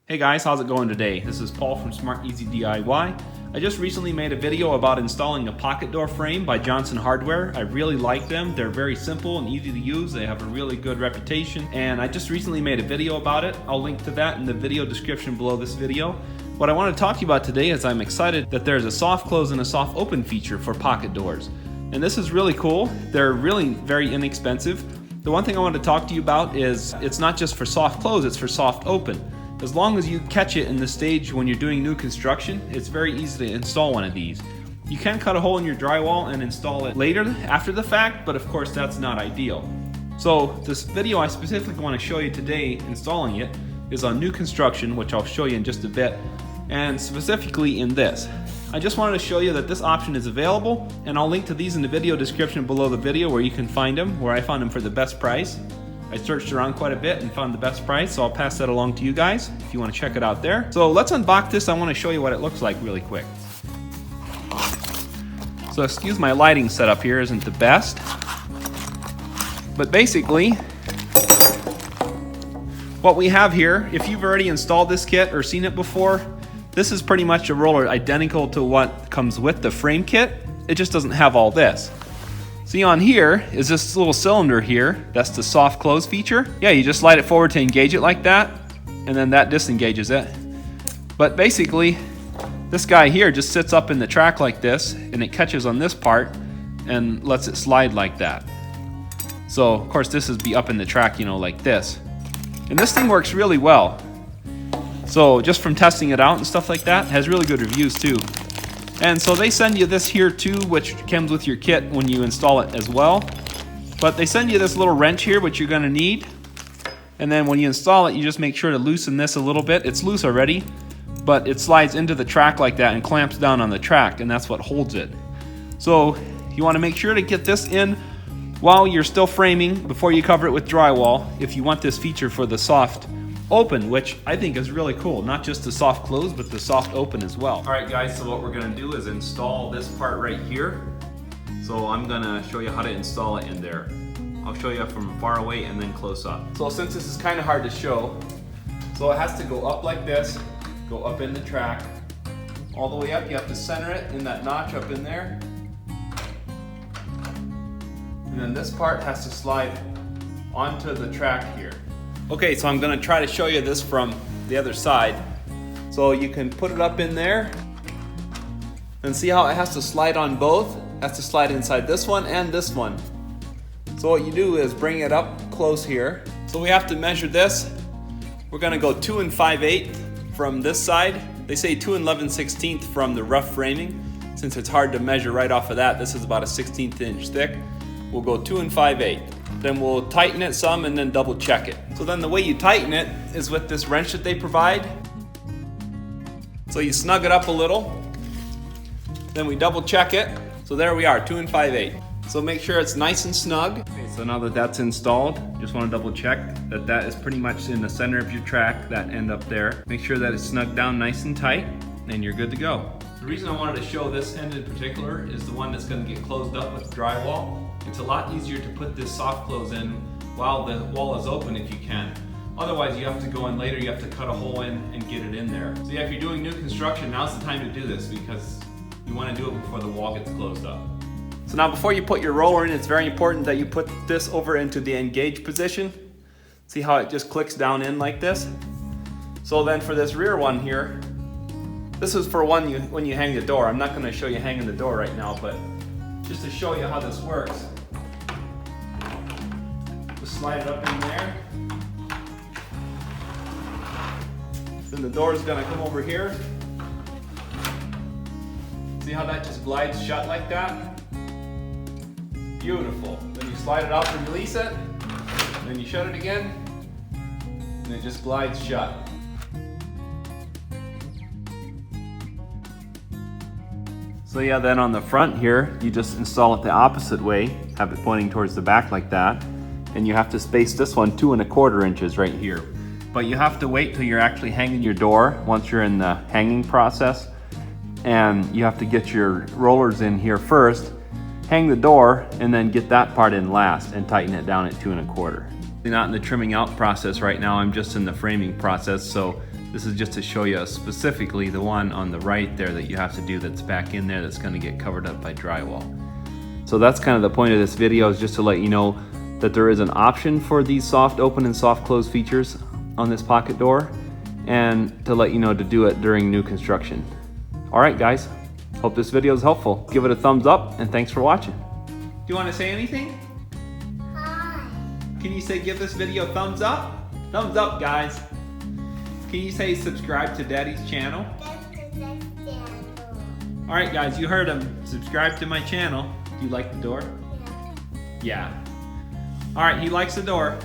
Hey guys, how's it going today? This is Paul from Smart Easy DIY. I just recently made a video about installing a pocket door frame by Johnson Hardware. I really like them. They're very simple and easy to use. They have a really good reputation, and I just recently made a video about it. I'll link to that in the video description below this video. What I want to talk to you about today is I'm excited that there's a soft close and a soft open feature for pocket doors. And this is really cool. They're really very inexpensive. The one thing I want to talk to you about is it's not just for soft close, it's for soft open. As long as you catch it in the stage when you're doing new construction, it's very easy to install one of these. You can cut a hole in your drywall and install it later after the fact, but of course that's not ideal. So this video I specifically want to show you today installing it is on new construction, which I'll show you in just a bit, and specifically in this. I just wanted to show you that this option is available, and I'll link to these in the video description below the video where you can find them, where I found them for the best price. I searched around quite a bit and found the best price, so I'll pass that along to you guys if you want to check it out there. So let's unbox this. I want to show you what it looks like really quick. So excuse my lighting setup here isn't the best, but basically what we have here, if you've already installed this kit or seen it before, this is pretty much a roller identical to what comes with the frame kit. It just doesn't have all this. See, on here is this little cylinder here. That's the soft close feature. Yeah, you just slide it forward to engage it like that, and then that disengages it. But basically, this guy here just sits up in the track like this, and it catches on this part and lets it slide like that. So, of course, this is be up in the track, you know, like this. And this thing works really well. So, just from testing it out and stuff like that, it has really good reviews too. And so they send you this here too, which comes with your kit when you install it as well. But they send you this little wrench here, which you're gonna need. And then when you install it, you just make sure to loosen this a little bit. It's loose already, but it slides into the track like that and clamps down on the track, and that's what holds it. So you wanna make sure to get this in while you're still framing before you cover it with drywall if you want this feature for the soft open, which I think is really cool. Not just the soft close, but the soft open as well. All right guys, so what we're gonna do is install this part right here. So I'm gonna show you how to install it in there. I'll show you from far away and then close up. So since this is kind of hard to show, so it has to go up like this, go up in the track, all the way up. You have to center it in that notch up in there. And then this part has to slide onto the track here. Okay, so I'm gonna try to show you this from the other side. So you can put it up in there and see how it has to slide on both. It has to slide inside this one and this one. So what you do is bring it up close here. So we have to measure this. We're gonna go 2 5/8 from this side. They say 2 11/16 from the rough framing. Since it's hard to measure right off of that, this is about a 1/16 inch thick. We'll go 2 5/8. Then we'll tighten it some and then double check it. So then the way you tighten it is with this wrench that they provide. So you snug it up a little, then we double check it. So there we are, 2 5/8. So make sure it's nice and snug. Okay, so now that that's installed, just want to double check that that is pretty much in the center of your track, that end up there. Make sure that it's snugged down nice and tight, and you're good to go. The reason I wanted to show this end in particular is the one that's going to get closed up with drywall. It's a lot easier to put this soft close in while the wall is open if you can. Otherwise you have to go in later, you have to cut a hole in and get it in there. So yeah, if you're doing new construction, now's the time to do this because you want to do it before the wall gets closed up. So now before you put your roller in, it's very important that you put this over into the engage position. See how it just clicks down in like this? So then for this rear one here, this is for when you hang the door. I'm not going to show you hanging the door right now, but just to show you how this works. Just slide it up in there. Then the door is going to come over here. See how that just glides shut like that? Beautiful. Then you slide it out and release it. Then you shut it again. And it just glides shut. So yeah, then on the front here, you just install it the opposite way, have it pointing towards the back like that, and you have to space this one 2 1/4 inches right here. But you have to wait till you're actually hanging your door once you're in the hanging process, and you have to get your rollers in here first, hang the door, and then get that part in last and tighten it down at 2 1/4. Not in the trimming out process right now, I'm just in the framing process, so This is just to show you specifically the one on the right there that you have to do that's back in there that's gonna get covered up by drywall. So that's kind of the point of this video, is just to let you know that there is an option for these soft open and soft close features on this pocket door, and to let you know to do it during new construction. All right, guys, hope this video is helpful. Give it a thumbs up, and thanks for watching. Do you want to say anything? Hi. Can you say give this video a thumbs up? Thumbs up, guys. Can you say subscribe to Daddy's channel? All right, guys, you heard him. Subscribe to my channel. Do you like the door? Yeah. Yeah. All right, he likes the door.